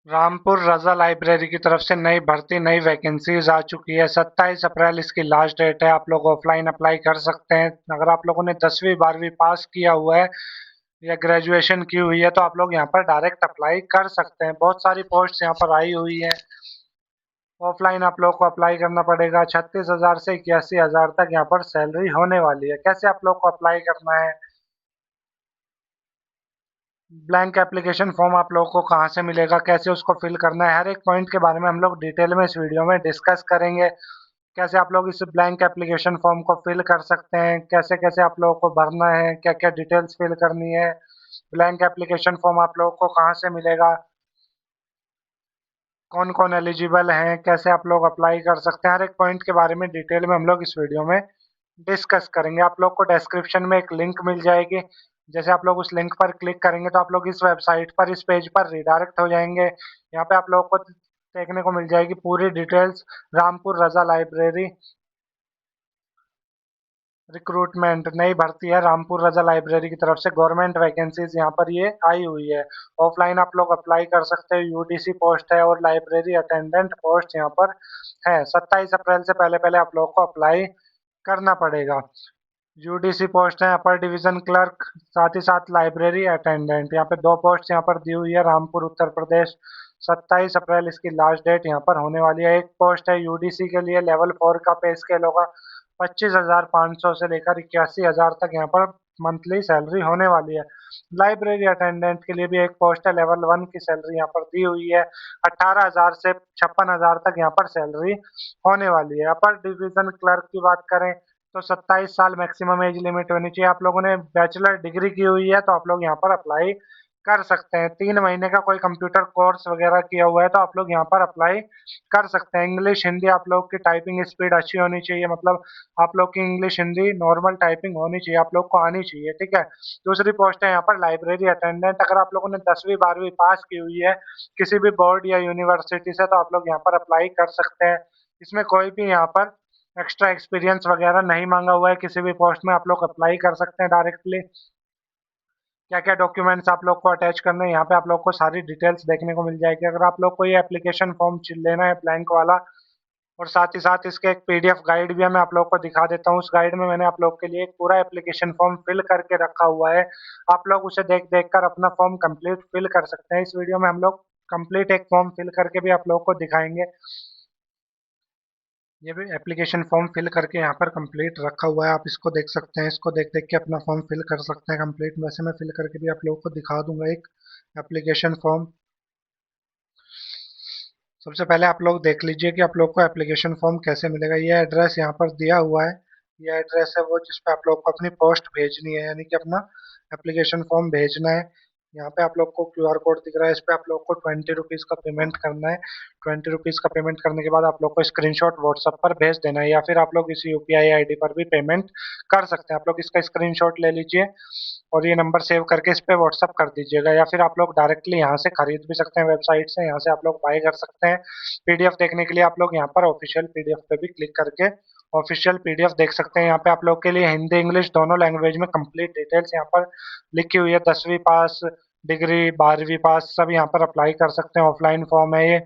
रामपुर रजा library की तरफ से नई भर्ती नई वैकेंसीज आ चुकी है। 27 अप्रैल इसकी लास्ट डेट है। आप लोग ऑफलाइन अप्लाई कर सकते हैं। अगर आप लोगों ने 10वीं 12वीं पास किया हुआ है या ग्रेजुएशन की हुई है तो आप लोग यहाँ पर डायरेक्ट अप्लाई कर सकते हैं। बहुत सारी पोस्ट यहाँ पर आई हुई है। ऑफलाइन आप लोग को अप्लाई करना पड़ेगा। 36,000 से 81,000 तक यहाँ पर सैलरी होने वाली है। कैसे आप लोग को अप्लाई करना है? ब्लैंक एप्लीकेशन फॉर्म आप लोगों को कहाँ से मिलेगा, कैसे उसको फिल करना है, हर एक पॉइंट के बारे में हम लोग डिटेल में इस वीडियो में डिस्कस करेंगे। कैसे आप लोग इस ब्लैंक एप्लीकेशन फॉर्म को फिल कर सकते हैं, कैसे कैसे आप लोगों को भरना है, क्या क्या डिटेल्स फिल करनी है, ब्लैंक एप्लीकेशन फॉर्म आप लोगों को कहाँ से मिलेगा, कौन कौन एलिजिबल हैं, कैसे आप लोग अप्लाई कर सकते हैं, हर एक पॉइंट के बारे में डिटेल में हम लोग इस वीडियो में डिस्कस करेंगे। आप लोग को डिस्क्रिप्शन में एक लिंक मिल जाएगी। जैसे आप लोग उस लिंक पर क्लिक करेंगे तो आप लोग इस वेबसाइट पर, इस पेज पर रिडायरेक्ट हो जाएंगे। यहाँ पे आप लोगों को देखने को मिल जाएगी पूरी डिटेल्स। रामपुर रजा लाइब्रेरी रिक्रूटमेंट नई भर्ती है रामपुर रजा लाइब्रेरी की तरफ से। गवर्नमेंट वैकेंसीज यहाँ पर ये आई हुई है। ऑफलाइन आप लोग अप्लाई कर सकते हैं। यूडीसी पोस्ट है और लाइब्रेरी अटेंडेंट पोस्ट यहाँ पर है। 27 अप्रैल से पहले पहले आप लोग को अप्लाई करना पड़ेगा। यूडीसी पोस्ट है अपर डिवीजन क्लर्क, साथ ही साथ लाइब्रेरी अटेंडेंट। यहाँ पे दो पोस्ट यहाँ पर दी हुई है, रामपुर उत्तर प्रदेश। 27 अप्रैल इसकी लास्ट डेट यहाँ पर होने वाली है। एक पोस्ट है यूडीसी के लिए, लेवल 4 का पे स्केल होगा। 25,500 से लेकर 81,000 तक यहाँ पर मंथली सैलरी होने वाली है। लाइब्रेरी अटेंडेंट के लिए भी एक पोस्ट है, लेवल 1 की सैलरी यहाँ पर दी हुई है। 18,000 से 56,000 तक यहाँ पर सैलरी होने वाली है। अपर डिवीजन क्लर्क की बात करें तो 27 साल मैक्सिमम एज लिमिट होनी चाहिए। आप लोगों ने बैचलर डिग्री की हुई है तो आप लोग यहाँ पर अप्लाई कर सकते हैं। 3 महीने का कोई कंप्यूटर कोर्स वगैरह किया हुआ है तो आप लोग यहाँ पर अप्लाई कर सकते हैं। इंग्लिश हिंदी आप लोग की टाइपिंग स्पीड अच्छी होनी चाहिए, मतलब आप लोग की इंग्लिश हिंदी नॉर्मल टाइपिंग होनी चाहिए, आप लोग को आनी चाहिए, ठीक है। दूसरी पोस्ट है यहाँ पर लाइब्रेरी अटेंडेंट। अगर आप लोगों ने 10वीं 12वीं पास की हुई है किसी भी बोर्ड या यूनिवर्सिटी से तो आप लोग यहाँ पर अप्लाई कर सकते हैं। इसमें कोई भी यहाँ पर एक्स्ट्रा एक्सपीरियंस वगैरह नहीं मांगा हुआ है। किसी भी पोस्ट में आप लोग अप्लाई कर सकते हैं डायरेक्टली। क्या क्या डॉक्यूमेंट्स आप लोग को अटैच करने हैं यहाँ पे आप लोग को सारी डिटेल्स देखने को मिल जाएगी। अगर आप लोग को ये एप्लीकेशन फॉर्म लेना है ब्लैंक वाला, और साथ ही साथ इसके एक पीडीएफ गाइड भी है, मैं आप लोग को दिखा देता हूँ। उस गाइड में मैंने आप लोग के लिए एक पूरा एप्लीकेशन फॉर्म फिल करके रखा हुआ है। आप लोग उसे देख देख कर अपना फॉर्म कंप्लीट फिल कर सकते हैं। इस वीडियो में हम लोग कंप्लीट एक फॉर्म फिल करके भी आप लोग को दिखाएंगे। ये भी एप्लीकेशन फॉर्म फिल करके यहाँ पर कंप्लीट रखा हुआ है, आप इसको देख सकते हैं। इसको देख देख के अपना फॉर्म फिल कर सकते हैं कंप्लीट। वैसे मैं फिल करके भी आप लोगों को दिखा दूंगा एक एप्लीकेशन फॉर्म। सबसे पहले आप लोग देख लीजिए कि आप लोग को एप्लीकेशन फॉर्म कैसे मिलेगा। ये एड्रेस यहाँ पर दिया हुआ है, ये एड्रेस है वो जिस पे आप लोग को अपनी पोस्ट भेजनी है, यानी कि अपना एप्लीकेशन फॉर्म भेजना है। यहाँ पे आप लोग को क्यूआर कोड दिख रहा है, इस पे आप लोग को 20 रुपीज़ का पेमेंट करना है। 20 रुपीज़ का पेमेंट करने के बाद आप लोग को स्क्रीनशॉट व्हाट्सएप पर भेज देना है, या फिर आप लोग इस यूपीआई आईडी पर भी पेमेंट कर सकते हैं। आप लोग इसका स्क्रीनशॉट ले लीजिए और ये नंबर सेव करके इस पे व्हाट्सअप कर दीजिएगा, या फिर आप लोग डायरेक्टली यहाँ से खरीद भी सकते हैं वेबसाइट से, यहाँ से आप लोग बाय कर सकते हैं। पीडीएफ देखने के लिए आप लोग यहाँ पर ऑफिशियल पीडीएफ पे भी क्लिक करके ऑफिशियल पीडीएफ देख सकते हैं। यहाँ पे आप लोग के लिए हिंदी इंग्लिश दोनों लैंग्वेज में कंप्लीट डिटेल्स यहाँ पर लिखी हुई है। 10वीं पास, डिग्री, 12वीं पास सब यहाँ पर अप्लाई कर सकते हैं। ऑफलाइन फॉर्म है ये।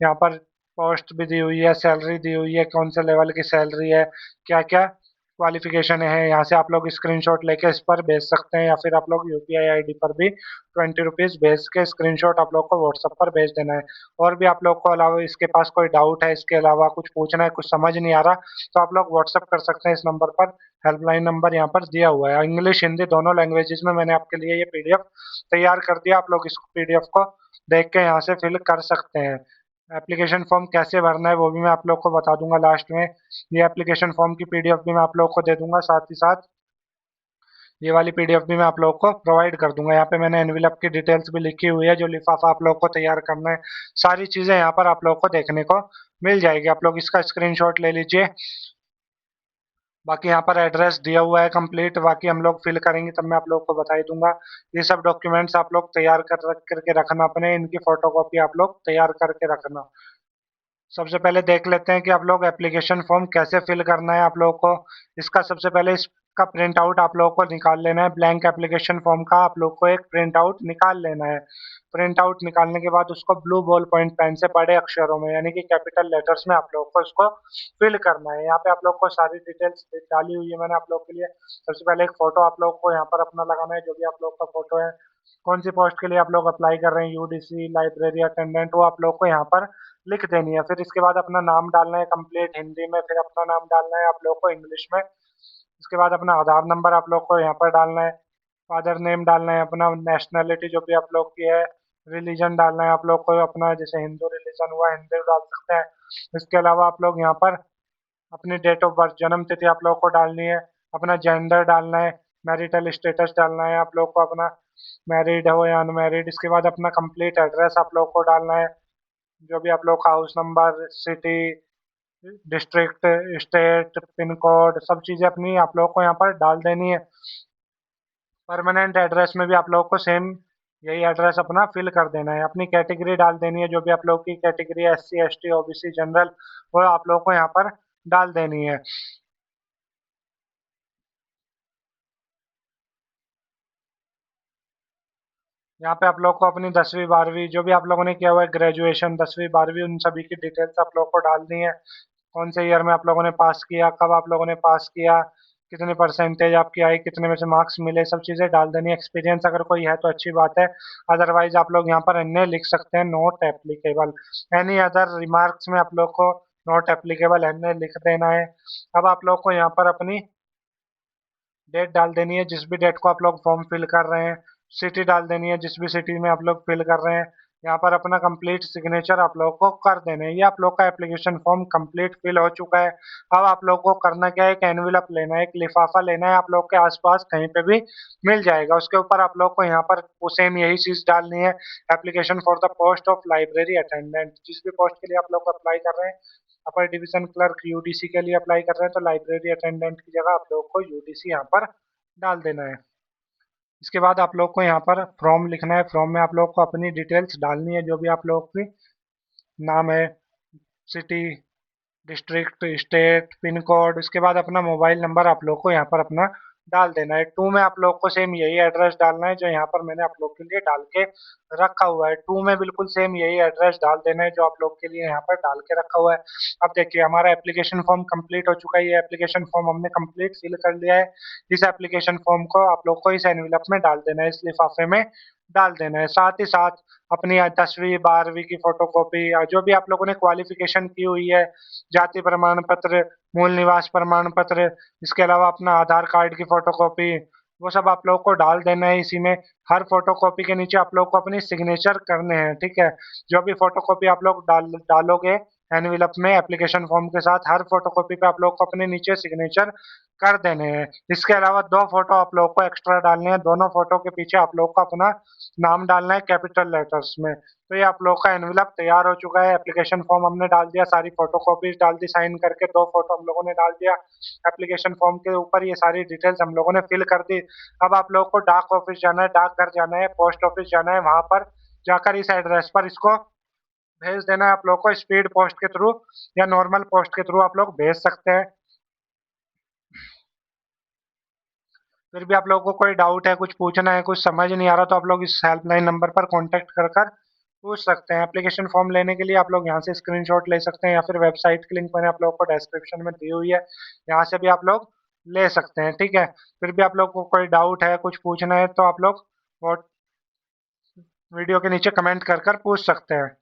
यहाँ पर पोस्ट भी दी हुई है, सैलरी दी हुई है, कौन से लेवल की सैलरी है, क्या क्या क्वालिफिकेशन है। यहाँ से आप लोग स्क्रीनशॉट लेके इस पर भेज सकते हैं, या फिर आप लोग यूपीआई आईडी पर भी 20 रुपीज़ भेज के स्क्रीनशॉट आप लोग को व्हाट्सएप पर भेज देना है। और भी आप लोग को अलावा इसके पास कोई डाउट है, इसके अलावा कुछ पूछना है, कुछ समझ नहीं आ रहा, तो आप लोग व्हाट्सएप कर सकते हैं इस नंबर पर। हेल्पलाइन नंबर यहाँ पर दिया हुआ है। इंग्लिश हिंदी दोनों लैंग्वेजेस में मैंने आपके लिए ये पीडीएफ तैयार कर दिया। आप लोग इस पीडीएफ को देख के यहाँ से फिल कर सकते हैं। एप्लीकेशन फॉर्म कैसे भरना है वो भी मैं आप लोग को बता दूंगा लास्ट में। ये एप्लीकेशन फॉर्म की पीडीएफ भी मैं आप लोग को दे दूंगा, साथ ही साथ ये वाली पीडीएफ भी मैं आप लोग को प्रोवाइड कर दूंगा। यहाँ पे मैंने एनवेलप की डिटेल्स भी लिखी हुई है, जो लिफाफा आप लोग को तैयार करना है, सारी चीजें यहाँ पर आप लोग को देखने को मिल जाएगी। आप लोग इसका स्क्रीनशॉट ले लीजिए। बाकी यहाँ पर एड्रेस दिया हुआ है कंप्लीट, बाकी हम लोग फिल करेंगे तब मैं आप लोग को बता ही दूंगा। ये सब डॉक्यूमेंट्स आप लोग तैयार करके रखना अपने, इनकी फोटोकॉपी आप लोग तैयार करके रखना। सबसे पहले देख लेते हैं कि आप लोग एप्लीकेशन फॉर्म कैसे फिल करना है आप लोगों को। इसका सबसे पहले इस का प्रिंट आउट आप लोगों को निकाल लेना है। ब्लैंक एप्लीकेशन फॉर्म का आप लोग को एक प्रिंट आउट निकाल लेना है। प्रिंट आउट निकालने के बाद उसको ब्लू बॉल पॉइंट पेन से बड़े अक्षरों में यानी कि कैपिटल लेटर्स में आप लोगों को उसको फिल करना है। यहाँ पे आप लोग को सारी डिटेल्स डाली हुई है मैंने आप लोग के लिए। सबसे पहले एक फोटो आप लोग को यहाँ पर अपना लगाना है, जो भी आप लोग का फोटो है। कौन सी पोस्ट के लिए आप लोग अप्लाई कर रहे हैं, यूडीसी, लाइब्रेरी अटेंडेंट, वो आप लोग को यहाँ पर लिख देनी है। फिर इसके बाद अपना नाम डालना है कंप्लीट हिंदी में, फिर अपना नाम डालना है आप लोग को इंग्लिश में। उसके बाद अपना आधार नंबर आप लोग को यहाँ पर डालना है। फादर नेम डालना है, अपना नेशनैलिटी जो भी आप लोग की है, रिलीजन डालना है आप लोग को अपना, जैसे हिंदू रिलीजन हुआ हिंदू डाल सकते हैं। इसके अलावा आप लोग यहाँ पर अपनी डेट ऑफ बर्थ जन्म तिथि आप लोग को डालनी है। अपना जेंडर डालना है, मैरिटल स्टेटस डालना है आप लोग को अपना, मैरिड हो या अनमैरिड। इसके बाद अपना कंप्लीट एड्रेस आप लोग को डालना है, जो भी आप लोग का house number, city, district, state, pin code, सब चीज़ें अपनी आप लोग को यहाँ पर डाल देनी है। परमानेंट एड्रेस में भी आप लोग को सेम यही एड्रेस अपना फिल कर देना है। अपनी कैटेगरी डाल देनी है, जो भी आप लोग की कैटेगरी है, एससी, एसटी, ओबीसी, जनरल, वो आप लोग को यहाँ पर डाल देनी है। यहाँ पे आप लोग को अपनी 10वीं 12वीं जो भी आप लोगों ने किया हुआ है, ग्रेजुएशन 10वीं 12वीं, उन सभी की डिटेल्स आप लोग को डालनी है। कौन से ईयर में आप लोगों ने पास किया, कब आप लोगों ने पास किया, कितनी परसेंटेज आपकी आई, कितने में से मार्क्स मिले, सब चीज़ें डाल देनी है। एक्सपीरियंस अगर कोई है तो अच्छी बात है, अदरवाइज आप लोग यहाँ पर अन्य लिख सकते हैं, not applicable. Any other remarks में आप लोग को नॉट एप्लीकेबल अन्य लिख देना है। अब आप लोग को यहाँ पर अपनी डेट डाल देनी है, जिस भी डेट को आप लोग फॉर्म फिल कर रहे हैं। सिटी डाल देनी है, जिस भी सिटी में आप लोग फिल कर रहे हैं। यहाँ पर अपना कंप्लीट सिग्नेचर आप लोग को कर देने हैं। ये आप लोग का एप्लीकेशन फॉर्म कंप्लीट फिल हो चुका है। अब आप लोग को करना क्या है, एक एनवेलप लेना है, एक लिफाफा लेना है, आप लोग के आसपास कहीं पे भी मिल जाएगा। उसके ऊपर आप लोग को यहाँ पर सेम यही चीज डालनी है, application for the post of library attendant. जिस भी पोस्ट के लिए आप लोग अप्लाई कर रहे हैं, अपर डिवीजन क्लर्क यूडीसी के लिए अप्लाई कर रहे हैं, तो लाइब्रेरी अटेंडेंट की जगह आप लोग को यूडीसी यहाँ पर डाल देना है। इसके बाद आप लोग को यहाँ पर फॉर्म लिखना है। फॉर्म में आप लोग को अपनी डिटेल्स डालनी है, जो भी आप लोग की नाम है, city, district, state, pin code. उसके बाद अपना मोबाइल नंबर आप लोग को यहाँ पर अपना डाल देना है। टू में आप लोग को सेम यही एड्रेस डालना है, जो यहाँ पर मैंने आप लोग के लिए डाल के रखा हुआ है। टू में बिल्कुल सेम यही एड्रेस डाल देना है, जो आप लोग के लिए यहाँ पर डाल के रखा हुआ है। अब देखिए हमारा एप्लीकेशन फॉर्म कंप्लीट हो चुका है। ये एप्लीकेशन फॉर्म हमने कंप्लीट फिल कर लिया है। इस एप्लीकेशन फॉर्म को आप लोग को इस एनवेलप में डाल देना है, इस लिफाफे में डाल देना है। साथ ही साथ अपनी 10वीं 12वीं की फोटोकॉपी, जो भी आप लोगों ने क्वालिफिकेशन की हुई है, जाति प्रमाण पत्र, मूल निवास प्रमाण पत्र, इसके अलावा अपना आधार कार्ड की फोटोकॉपी, वो सब आप लोग को डाल देना है इसी में। हर फोटोकॉपी के नीचे आप लोग को अपनी सिग्नेचर करने हैं, ठीक है। जो भी फोटोकॉपी आप लोग डालोगे एनवेलप में एप्लीकेशन फॉर्म के साथ, हर फोटोकॉपी पे आप लोग को अपने नीचे सिग्नेचर कर देने हैं। इसके अलावा दो फोटो आप लोग को एक्स्ट्रा डालने हैं। दोनों फोटो के पीछे आप लोग को अपना नाम डालना है कैपिटल लेटर्स में। तो ये आप लोग का एनवेलप तैयार हो चुका है। एप्लीकेशन फॉर्म हमने डाल दिया, सारी फोटोकॉपीज डाल दी साइन करके, दो फोटो हम लोगों ने डाल दिया। एप्लीकेशन फॉर्म के ऊपर ये सारी डिटेल्स हम लोगों ने फिल कर दी। अब आप लोग को डाक ऑफिस जाना है, डाकघर जाना है, पोस्ट ऑफिस जाना है। वहां पर जाकर इस एड्रेस पर इसको भेज देना है। आप लोग को स्पीड पोस्ट के थ्रू या नॉर्मल पोस्ट के थ्रू आप लोग भेज सकते हैं। फिर भी आप लोगों को कोई डाउट है, कुछ पूछना है, कुछ समझ नहीं आ रहा, तो आप लोग इस हेल्पलाइन नंबर पर कांटेक्ट कर कर पूछ सकते हैं। एप्लीकेशन फॉर्म लेने के लिए आप लोग यहाँ से स्क्रीनशॉट ले सकते हैं, या फिर वेबसाइट की लिंक मैंने आप लोगों को डिस्क्रिप्शन में दी हुई है, यहाँ से भी आप लोग ले सकते हैं, ठीक है। फिर भी आप लोग को कोई डाउट है, कुछ पूछना है, तो आप लोग वीडियो के नीचे कमेंट कर कर पूछ सकते हैं।